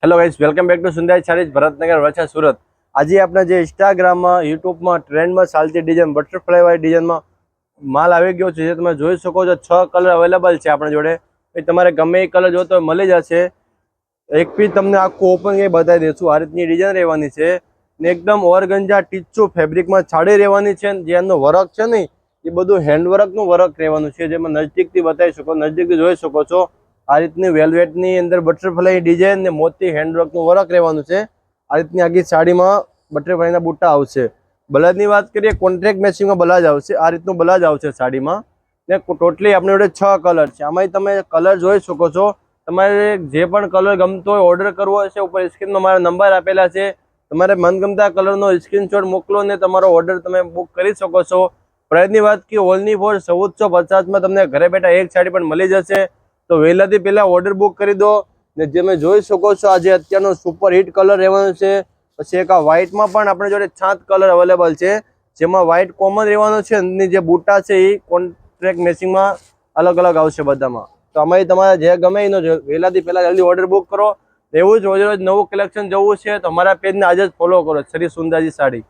Hello guys, welcome back to Sundarai Sarees, Bharatnagar, Varachha, Surat. આજે આપણે જે ઇન્સ્ટાગ્રામમાં યુટ્યુબમાં ટ્રેન્ડમાં ચાલતી ડિઝાઇન બટરફ્લાય વાળી ડિઝાઇનમાં માલ આવી ગયો છે। જે તમે જોઈ શકો છો 6 કલર અવેલેબલ છે આપણા જોડે। એ તમારે ગમે એ કલર જોતો મળી જશે। એક પીસ તમને આખું ઓપન કરી બતાવી દઈશું। આ રીતની ડિઝાઇન રહેવાની છે ને એકદમ ઓર્ગન્જા ટીચું ફેબ્રિકમાં છાડી રહેવાની છે। જે એનો વર્ક છે ને એ બધું હેન્ડવર્કનું વર્ક રહેવાનું છે, જેમાં નજદીકથી બતાવી શકો, નજદીકથી જોઈ શકો છો। આ રીતની વેલ્વેટની અંદર બટરફ્લાય ડિઝાઇન ને મોતી હેન્ડવર્કનું વર્ક રહેવાનું છે। આ રીતની આખી સાડીમાં બટરફ્લાયના બુટ્ટા આવશે। બ્લાઉઝની વાત કરીએ, કોન્ટ્રાક્ટ મેચિંગમાં બ્લાઉઝ આવશે। આ રીતનું બ્લાઉઝ આવશે સાડીમાં ને ટોટલી આપણી જોડે 6 કલર છે। આમાં તમે કલર જોઈ શકો છો। તમારે જે પણ કલર ગમતો હોય ઓર્ડર કરવો હશે, ઉપર સ્ક્રીનમાં મારા નંબર આપેલા છે। તમારે મનગમતા કલરનો સ્ક્રીનશોટ મોકલો ને તમારો ઓર્ડર તમે બુક કરી શકો છો। પ્રાઇસની વાત કરીએ, ઓનલી ફોર 1450માં તમને ઘરે બેઠા એક સાડી પણ મળી જશે। તો વહેલાથી પહેલા ઓર્ડર બુક કરી દો ને જે તમે જોઈ શકો છો આજે અત્યારનો સુપર હિટ કલર રહેવાનો છે। પછી એક આ વ્હાઇટમાં પણ આપણે જોડે 7 કલર અવેલેબલ છે, જેમાં વ્હાઇટ કોમન રહેવાનો છે અને જે બુટ્ટા છે એ કોન્ટ્રાક્ટ મેચિંગમાં અલગ અલગ આવશે બધામાં। તો અમે તમારે જે ગમે એનો વહેલાથી પહેલા જલ્દી ઓર્ડર બુક કરો। એવું જ રોજ રોજ નવું કલેક્શન જોવું છે તો અમારા પેજને આજે જ ફોલો કરો, શ્રી સુંદરજી સાડી।